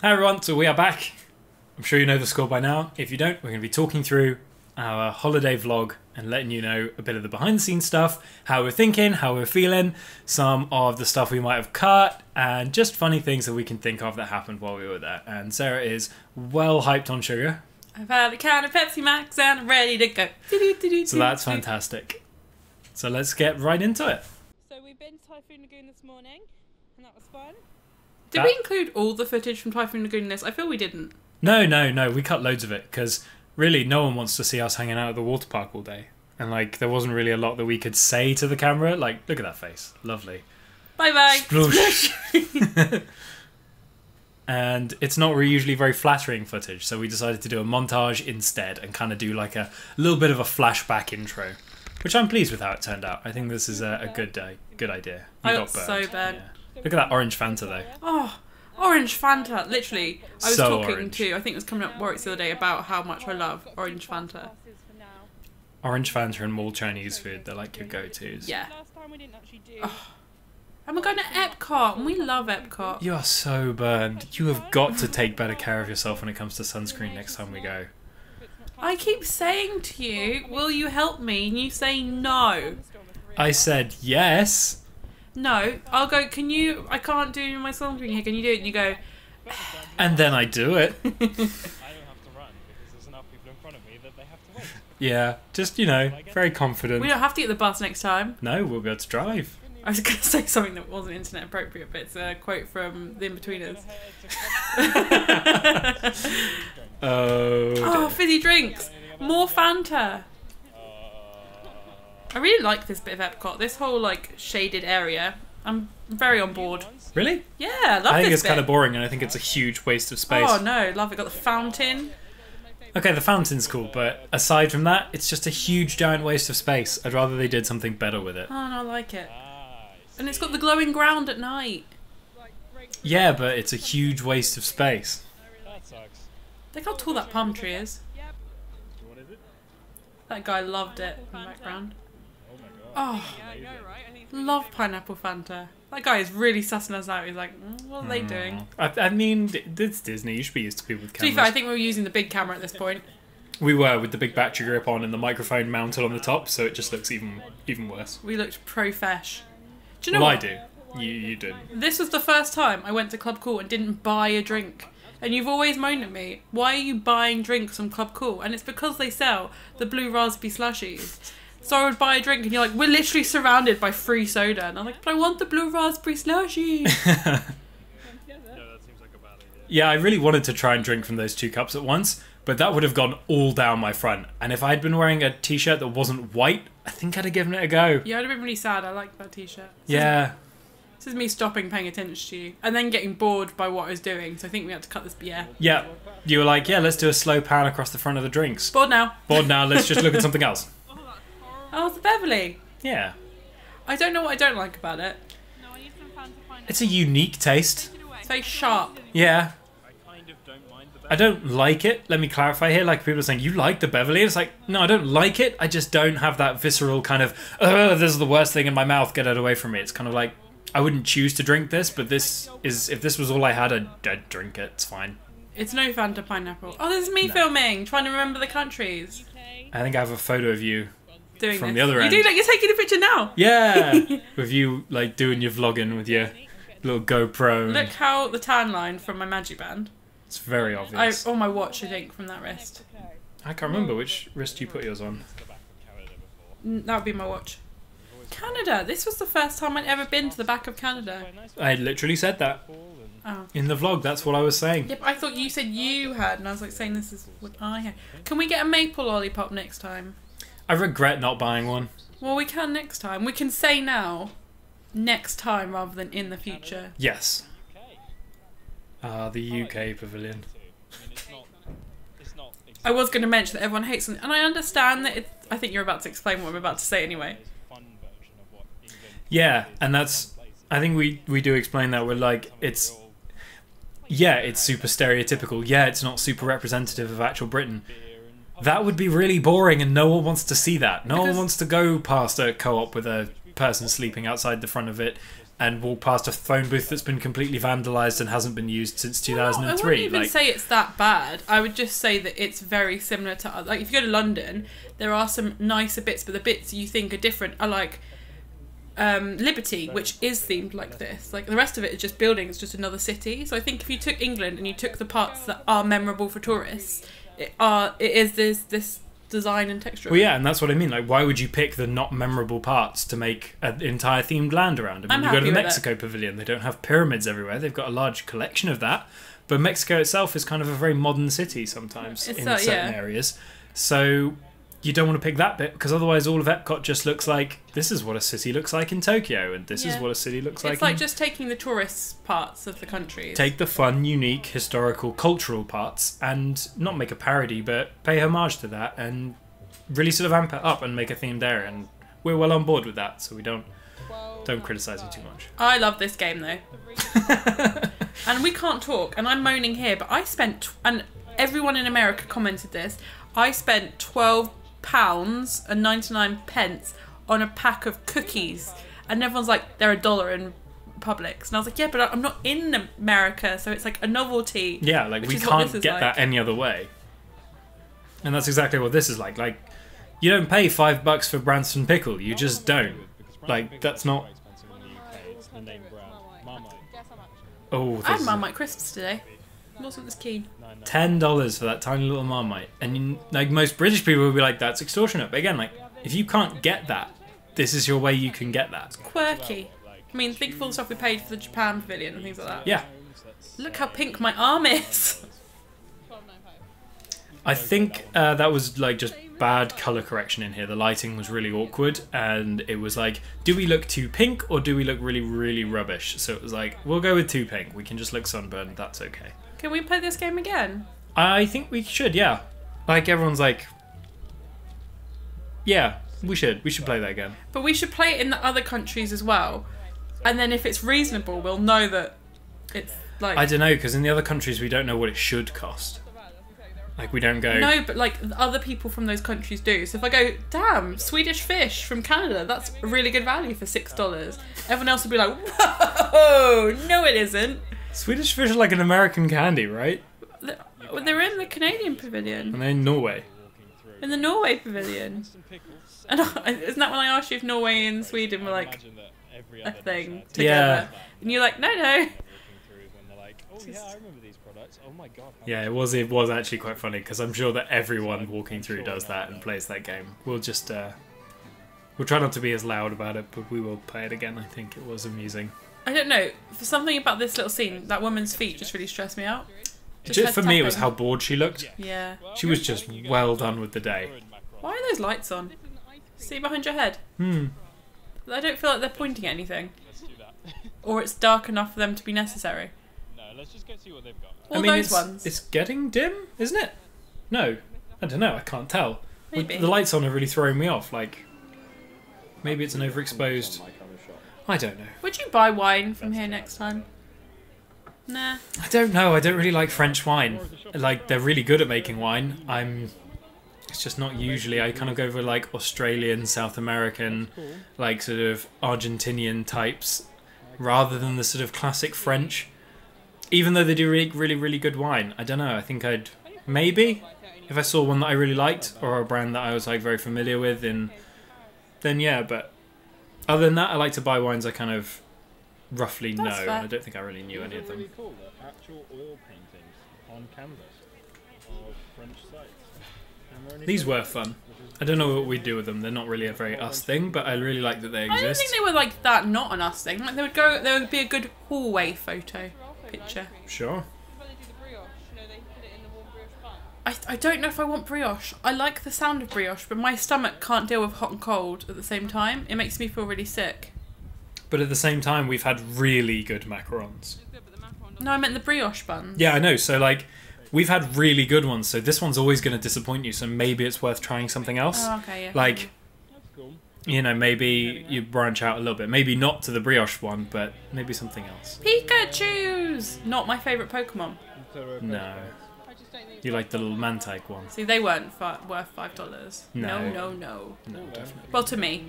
Hi everyone, so we are back. I'm sure you know the score by now. If you don't, we're going to be talking through our holiday vlog and letting you know a bit of the behind the scenes stuff, how we're thinking, how we're feeling, some of the stuff we might have cut, and just funny things that we can think of that happened while we were there. And Sarah is well hyped on sugar. I've had a can of Pepsi Max and I'm ready to go. So that's fantastic. So let's get right into it. So we've been to Typhoon Lagoon this morning, and that was fun. Did we include all the footage from Typhoon Lagoon in this? I feel we didn't. No, we cut loads of it because really no one wants to see us hanging out at the water park all day. And like there wasn't really a lot that we could say to the camera. Like, look at that face. Lovely. Bye bye. Sploosh. And it's not usually very flattering footage, so we decided to do a montage instead and kind of do like a little bit of a flashback intro, which I'm pleased with how it turned out. I think this is a good idea. I got so bad. Yeah. Look at that orange Fanta though. Oh, orange Fanta. Literally, I was So talking orange. to, I think it was coming up Warwick the other day about how much I love orange Fanta. Orange Fanta and mall Chinese food, they're like your go-tos. Yeah. Last time we didn't actually do. And we're going to EPCOT, and we love EPCOT. You are so burned. You have got to take better care of yourself when it comes to sunscreen next time we go. I keep saying to you, will you help me? And you say no. I said yes. No, I'll go, can you, I can't do my sunscreen here, can you do it? And you go, And then I do it. I don't have to run because there's enough people in front of me that they have to wait. Yeah, just, you know, very confident. we don't have to get the bus next time. No, we'll be able to drive. I was going to say something that wasn't internet appropriate, but it's a quote from The In-Betweeners. Oh, Oh, dear. fizzy drinks! More Fanta! I really like this bit of Epcot. This whole, like, shaded area. I'm very on board. Really? Yeah, I love I think this it's kind bit. of boring and I think it's a huge waste of space. Oh, no, love it. Got the fountain. Okay, the fountain's cool, but aside from that, it's just a huge giant waste of space. I'd rather they did something better with it. Oh, no, I like it. And it's got the glowing ground at night. Yeah, but it's a huge waste of space. That sucks. Look how tall that palm tree is. What is it? That guy loved it in the background. Oh my god. Oh, Yeah, I know, right? I think love pineapple Fanta. That guy is really sussing us out. He's like, what are they doing? I mean, it's Disney. You should be used to people with To be cameras. fair, I think we were using the big camera at this point. We were, with the big battery grip on and the microphone mounted on the top, so it just looks even worse. We looked pro-fesh. Do you know Well, I what? do. You did. This was the first time I went to Club Cool and didn't buy a drink. And you've always moaned at me, why are you buying drinks from Club Cool? And it's because they sell the blue raspberry slushies. So I would buy a drink and you're like, we're literally surrounded by free soda. And I'm like, but I want the blue raspberry slushie. No, that seems like a bad idea. Yeah, I really wanted to try and drink from those two cups at once, but that would have gone all down my front. And if I'd been wearing a t-shirt that wasn't white, I think I'd have given it a go. Yeah, I'd have been really sad. I like that t-shirt. Yeah. This is me stopping paying attention to you. And then getting bored by what I was doing. So I think we had to cut this. Yeah. Yeah. You were like, yeah, let's do a slow pan across the front of the drinks. Bored now. Bored now, let's just look at something else. Oh, it's the Beverly. Yeah. I don't know what I don't like about it. no, I need some Fanta pineapple. It's a unique taste. It's very sharp. Yeah. I kind of don't mind the I don't like it. Let me clarify here. Like people are saying, you like the Beverly? It's like, no, I don't like it. I just don't have that visceral kind of, this is the worst thing in my mouth. Get it away from me. It's kind of like, I wouldn't choose to drink this, but this is, if this was all I had, I'd drink it. It's fine. It's no Fanta pineapple. Oh, this is me filming, trying to remember the countries. I think I have a photo of you. Doing From this. the other You end. do, like, you're taking a picture now. Yeah. With you like doing your vlogging with your little GoPro. Look how the tan line from my magic band. It's very obvious. Oh, my watch, I think, from that wrist. I can't remember which wrist you put yours on. the back of Canada before. That would be my watch. Canada. This was the first time I'd ever been to the back of Canada. Quite nice. I literally said that Cool and Oh. in the vlog. That's what I was saying. Yep, I thought you said you had, and I was like saying this is what I had. Can we get a maple lollipop next time? I regret not buying one. Well, we can next time. We can say now, next time, rather than in the future. Yes. UK. The UK pavilion. I mean, it's not I was going to mention that everyone hates them, and I understand that it's... I think you're about to explain what I'm about to say anyway. a fun version of what England Yeah, and that's. I think we do explain that. We're like, it's. Yeah, it's super stereotypical. Yeah, it's not super representative of actual Britain. That would be really boring, and no one wants to see that. No one Because- wants to go past a co-op with a person sleeping outside the front of it, and walk past a phone booth that's been completely vandalised and hasn't been used since 2003. I wouldn't even like, say it's that bad. I would just say that it's very similar to other. Like if you go to London, there are some nicer bits, but the bits you think are different are like Liberty, which is themed like this. Like the rest of it is just buildings, just another city. So I think if you took England and you took the parts that are memorable for tourists, it is this design and texture. Well, yeah, and that's what I mean. Like, why would you pick the not memorable parts to make an entire themed land around them? I'm You go to the happy with Mexico Pavilion, they don't have pyramids everywhere. They've got a large collection of that. But Mexico itself is kind of a very modern city sometimes in certain areas. So you don't want to pick that bit, because otherwise all of Epcot just looks like, this is what a city looks like in Tokyo, and this is what a city looks like. It's like just taking the tourist parts of the countries. Take the fun, unique, historical, cultural parts and not make a parody, but pay homage to that and really sort of amp it up and make a themed area. And we're well on board with that, so we don't criticise it too much. I love this game though. And we can't talk, and I'm moaning here, but I spent, and everyone in America commented this, I spent £12.99 on a pack of cookies, and everyone's like, they're $1 in Publix, and I was like, yeah, but I'm not in America, so it's like a novelty. Yeah, like we can't get that any other way. And that's exactly what this is like. Like, you don't pay $5 for Branston pickle, you just don't. Like, that's not. Oh, I had Marmite crisps today. Wasn't as keen. $10 for that tiny little Marmite, and you, like most British people would be like, that's extortionate. But again, like, if you can't get that, this is your way you can get that. It's quirky. I mean, think of all the stuff we paid for the Japan Pavilion and things like that. Yeah. Look how pink my arm is. I think that was like just bad colour correction in here. The lighting was really awkward, and it was like, do we look too pink or do we look really, really rubbish? So it was like, we'll go with too pink. We can just look sunburned. That's okay. Can we play this game again? I think we should, yeah. Like, everyone's like, yeah, we should. We should play that again. But we should play it in the other countries as well. And then if it's reasonable, we'll know that it's like... I don't know, because in the other countries we don't know what it should cost. Like, we don't go... No, but like other people from those countries do. So if I go, damn, Swedish fish from Canada, that's a really good value for $6. Everyone else will be like, whoa, no it isn't. Swedish fish are like an American candy, right? They're in the Canadian pavilion. And they're in Norway. In the Norway pavilion. And isn't that when I asked you if Norway and Sweden were like a thing together? Yeah. And you're like, no. Yeah, it was actually quite funny, because I'm sure that everyone walking through does that and plays that game. We'll just we'll try not to be as loud about it, but we will play it again. I think it was amusing. I don't know. For something about this little scene, that woman's feet just really stressed me out. Just for me, it was how bored she looked. Yeah. She was just well done with the day. Why are those lights on? See behind your head? I don't feel like they're pointing at anything. Or it's dark enough for them to be necessary. No, let's just go see what they've got. All those ones. It's getting dim, isn't it? No. I don't know, I can't tell. Maybe. The lights on are really throwing me off. Like, maybe it's an overexposed... I don't know. Would you buy wine from here next time? Nah. I don't know. I don't really like French wine. Like, they're really good at making wine. It's just not usually. I kind of go for like Australian, South American, like sort of Argentinian types, rather than the sort of classic French. Even though they do really, really, really good wine. I don't know. I think I'd maybe, if I saw one that I really liked or a brand that I was like very familiar with, then yeah. But other than that, I like to buy wines I kind of roughly know. Fair. I don't think I really knew any of them. Really cool, the actual oil paintings on canvas of French sites. These were fun. I don't know what we'd do with them. They're not really a very us thing, but I really like that they exist. I don't think they were like that not an us thing. Like there would be a good hallway photo picture. Sure. I don't know if I want brioche. I like the sound of brioche, but my stomach can't deal with hot and cold at the same time. It makes me feel really sick. But at the same time, we've had really good macarons. No, I meant the brioche buns. Yeah, I know. So, like, we've had really good ones. So this one's always going to disappoint you. So maybe it's worth trying something else. Oh, okay, yeah. Like, you know, maybe you branch out a little bit. Maybe not to the brioche one, but maybe something else. Pikachu's! Not my favourite Pokemon. No. You like the little Mantike one? See, they weren't worth $5. No. No. No, definitely. Well, to me.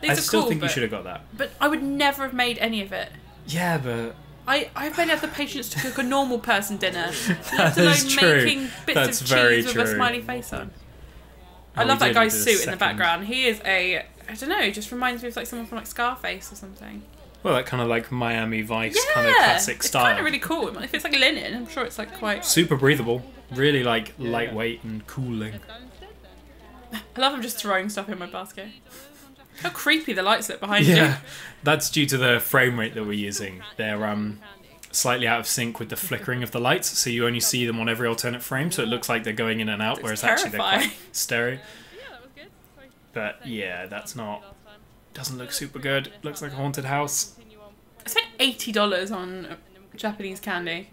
These I are still cool, think you but- should have got that. But I would never have made any of it. Yeah, but I barely have the patience to cook a normal person dinner, that let alone is true. making bits That's of very cheese with a true. smiley face on. Oh, I love we that did guy's do a suit in the second. background. He is I don't know, just reminds me of like someone from like Scarface or something. Well, that kind of like Miami Vice Yeah, kind of classic it's style. kind of really cool. If it's like linen, I'm sure it's like quite. Super breathable. Really like lightweight and cooling. I love him just throwing stuff in my basket. How creepy the lights look behind Yeah, you. that's due to the frame rate that we're using. They're slightly out of sync with the flickering of the lights, so you only see them on every alternate frame, so it looks like they're going in and out, whereas actually they're terrifying. quite stereo. But yeah, doesn't look super good. Looks like a haunted house. I spent $80 on Japanese candy.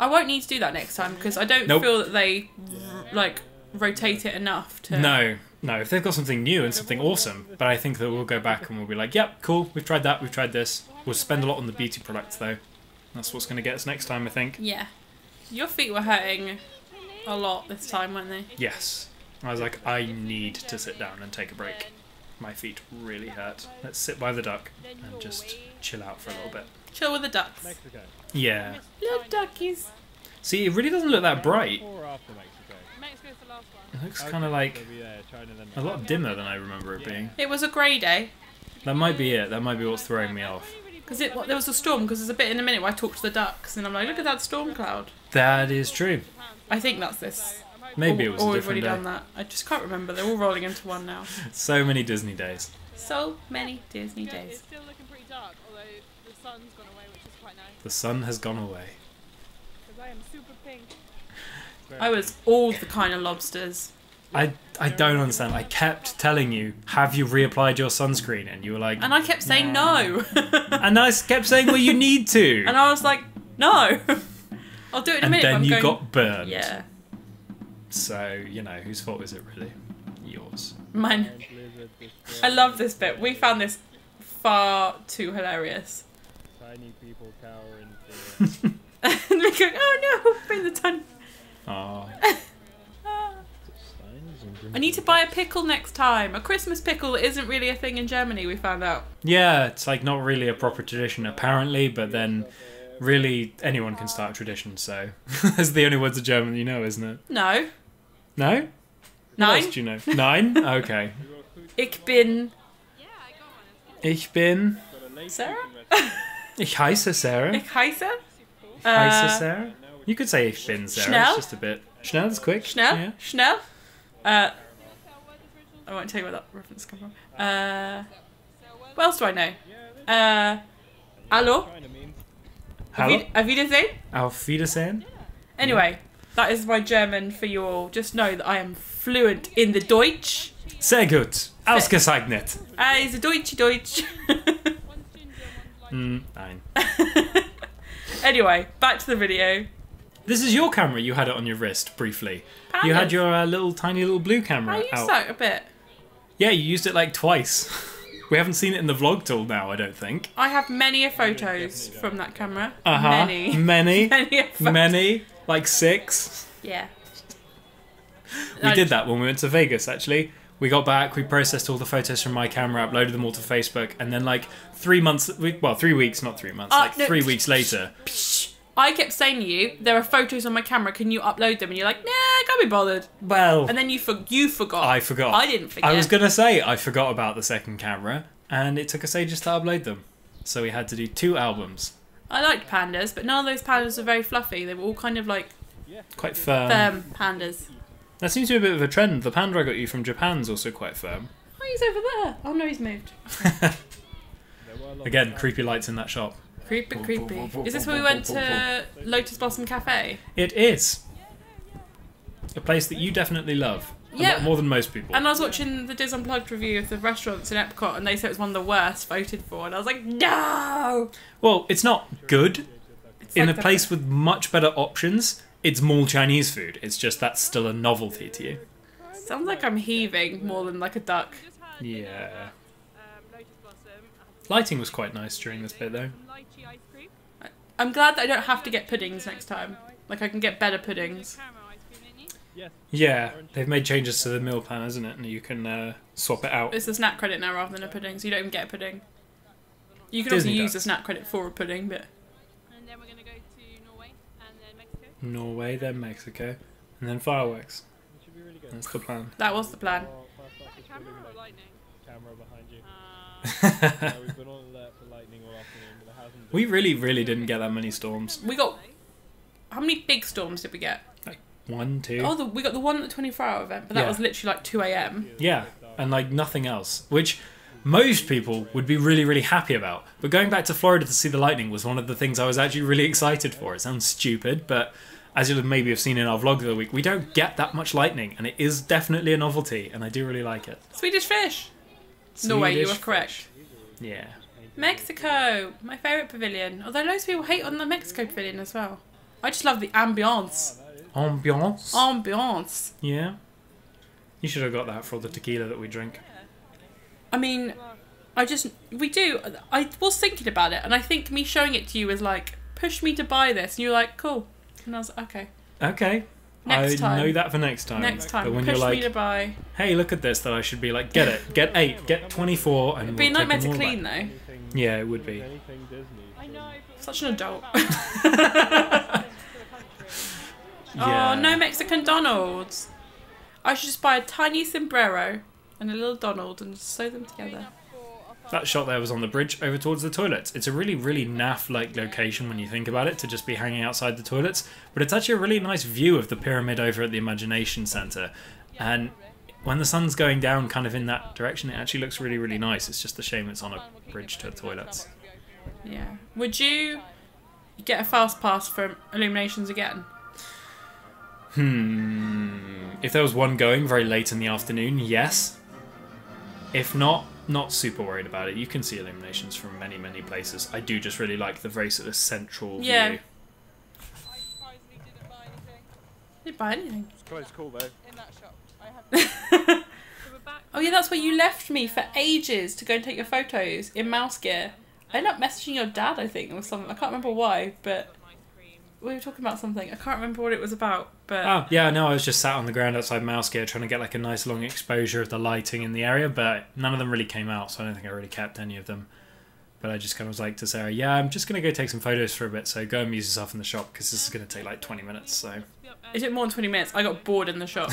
I won't need to do that next time because I don't Nope. feel that they like rotate it enough to. No, if they've got something new and something awesome, but I think that we'll go back and we'll be like, yep, cool, we've tried that, we've tried this. We'll spend a lot on the beauty products though. That's what's going to get us next time, I think. Yeah. Your feet were hurting a lot this time, weren't they? Yes. I was like, I need to sit down and take a break. My feet really hurt. Let's sit by the duck and just chill out for a little bit. Chill with the ducks. Mexico. Yeah. Little duckies. See, it really doesn't look that bright. Before or after Mexico? Mexico's the last one. It looks kind of like Maybe, China then. a lot dimmer than I remember it being. It was a grey day. That might be it. That might be what's throwing me off. Because there was a storm, because there's a bit in a minute where I talked to the ducks and I'm like, look at that storm cloud. That is true. I think that's this. Maybe it was or a we've already different done day. that. I just can't remember. They're all rolling into one now. So many Disney days. So many Disney It's days. still looking pretty dark, although the sun's gone away, which is quite nice. The sun has gone away. Because I am super pink. I was all the kind of lobsters. I don't understand. I kept telling you, have you reapplied your sunscreen? And you were like... And I kept saying no. And I kept saying, well, you need to. And I was like, no. I'll do it in a And minute. then but I'm you going... got burned. Yeah. So, you know, whose fault is it really? Yours. Mine. I love this bit. We found this far too hilarious. Tiny people cower in fear. And we go, oh no, in the ton. Oh. I need to buy a pickle next time. A Christmas pickle that isn't really a thing in Germany, we found out. Yeah, it's like not really a proper tradition apparently, but then really anyone can start a tradition, so that's the only words of German you know, isn't it? No. No? What Nine. else do you know? 9? Okay. Ich bin... Ich bin... Sarah? Ich heiße Sarah. Ich heiße? Heiße Sarah? You could say ich bin Sarah, Schnell? it's just a bit... Schnell is quick. Schnell? Yeah. Schnell? I won't tell you where that reference comes from. What else do I know? Hallo? Hallo? Auf Wiedersehen? Auf Wiedersehen. Anyway, that is my German for you all. Just know that I am fluent in the Deutsch. Sehr gut. Ausgezeichnet. Is a Deutsche Deutsch. Nein. Anyway, back to the video. This is your camera. You had it on your wrist briefly. You Pandas. had your little tiny little blue camera I used out. that a bit. Yeah, you used it like twice. We haven't seen it in the vlog till now, I don't think. I have many photos from that camera. Uh-huh. Many. Many. Many photos. Many. Like 6. Yeah. We did that when we went to Vegas, actually. We got back, we processed all the photos from my camera, uploaded them all to Facebook, and then like 3 months, well, 3 weeks, not 3 months, like no, 3 weeks later. I kept saying to you, there are photos on my camera, can you upload them? And you're like, nah, can't be bothered. Well, And then you forgot. I forgot. I didn't forget. I was going to say I forgot about the second camera, and it took us ages to upload them. So we had to do 2 albums. I liked pandas, but none of those pandas were very fluffy. They were all kind of like Quite firm. firm pandas. That seems to be a bit of a trend. The panda I got you from Japan's also quite firm. Oh, he's over there. Oh no, he's moved. Again, creepy lights in that shop. Creepy, creepy. Is this where we went to Lotus Blossom Cafe? It is. A place that you definitely love. A Yeah. lot more than most people. And I was watching the Diz Unplugged review of the restaurants in EPCOT, and they said it was one of the worst voted for, and I was like, no! Well, it's not good. It's In like a the- place with much better options, it's more Chinese food. It's just that's still a novelty to you. Sounds like I'm heaving more than like a duck. Yeah. Lotus Blossom, Lighting was quite nice during this bit, though. lychee ice cream, I'm glad that I don't have to get puddings next time. Like, I can get better puddings. caramel ice cream, didn't you? Yes. Yeah, they've made changes to the meal plan, isn't it? And you can swap it out. It's a snack credit now rather than a pudding, so you don't even get a pudding. You can Disney also use does. a snack credit for a pudding, but And then we're going to go to Norway and then Mexico. Norway, then Mexico, and then fireworks. It should be really good. That's the plan. that was the plan. Fast off is Camera really or late. lightning? Camera behind you. We've been on alert for lightning all afternoon, but there hasn't been. We really didn't get that many storms. We got... How many big storms did we get? Like 1, 2. Oh, we got the one at the 24-hour event, but that Yeah. was literally like 2 a.m. Yeah, and like nothing else, which most people would be really happy about. But going back to Florida to see the lightning was one of the things I was actually really excited for. It sounds stupid, but as you'll maybe have seen in our vlog of the week, we don't get that much lightning, and it is definitely a novelty, and I do really like it. Swedish fish. Norway, you Swedish were correct. fish. Yeah. Mexico, my favourite pavilion. Although loads of people hate on the Mexico pavilion as well. I just love the ambiance. Ambiance. Ambiance. Yeah. You should have got that for all the tequila that we drink. I mean, we do. I was thinking about it, and I think me showing it to you was like, push me to buy this. And you were like, cool. And I was like, okay. Okay. Next I time. know that for next time. Next time, But when push you're me to like, buy. hey, look at this, that I should be like, get it. Get 8. Get 24. And It'd be a we'll take nightmare them to all clean, back. though. Anything, Yeah, it would be. anything Disney. I know. But Such an adult. Yeah. Oh, no Mexican Donalds. I should just buy a tiny sombrero and a little Donald and just sew them together. That shot there was on the bridge over towards the toilets. It's a really naff-like location when you think about it, to just be hanging outside the toilets. But it's actually a really nice view of the pyramid over at the Imagination Centre. And when the sun's going down kind of in that direction, it actually looks really nice. It's just a shame it's on a bridge to toilets. Yeah. Would you get a fast pass for Illuminations again? If there was one going very late in the afternoon, yes. If not super worried about it. You can see Illuminations from many places. I do just really like the very sort of central Yeah. view. I surprisingly didn't buy anything Didn't buy anything. It's close call though. in that shop. I have. So we're back. Oh yeah, that's where you left me for ages to go and take your photos in mouse gear. I ended up messaging your dad, I think, or something. I can't remember why, but we were talking about something. I can't remember what it was about, but Oh, yeah, no, I was just sat on the ground outside Mouse Gear trying to get like a nice long exposure of the lighting in the area, but none of them really came out, so I don't think I really kept any of them. But I just kind of was like to Sarah, yeah, I'm just going to go take some photos for a bit, so go amuse yourself in the shop, because this is going to take like 20 minutes, so... it took more than 20 minutes. I got bored in the shop.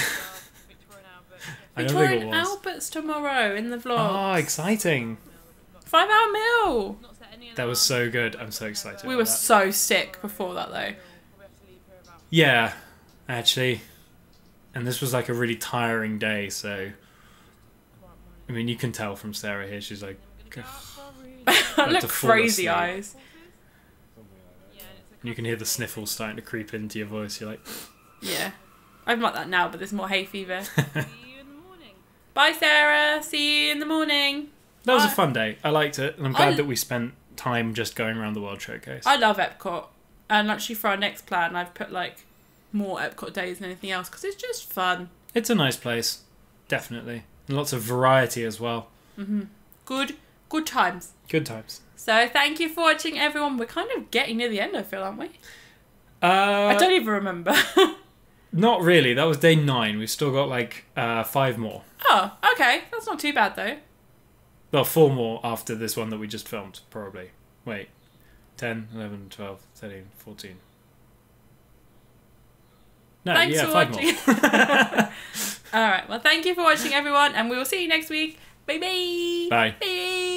I don't think Victoria it and was. Albert's tomorrow in the Oh, vlog. exciting. 5-hour meal. That was so good. I'm so excited. We about were that. so sick before that though. Yeah, actually. And this was like a really tiring day, so... I mean, you can tell from Sarah here, she's like... "Ugh." I to look fall crazy asleep. eyes. You can hear the sniffles starting to creep into your voice. You're like... Yeah. I'm like that now, but there's more hay fever. See you in the morning. Bye Sarah, see you in the morning. That was a I- fun day. I liked it, and I'm glad I- that we spent time just going around the World Showcase. I love Epcot. And actually for our next plan, I've put like more Epcot days than anything else because it's just fun. It's a nice place, definitely. And lots of variety as well. Good times. Good times. So thank you for watching everyone. We're kind of getting near the end, I feel, aren't we? I don't even remember. Not really. That was day 9. We've still got like 5 more. Oh, okay. That's not too bad though. Well, 4 more after this one that we just filmed, probably. Wait. 10, 11, 12, 13, 14. No, Thanks yeah, for 5 watching. more. Alright, well thank you for watching everyone and we will see you next week. Bye bye. Bye. Bye.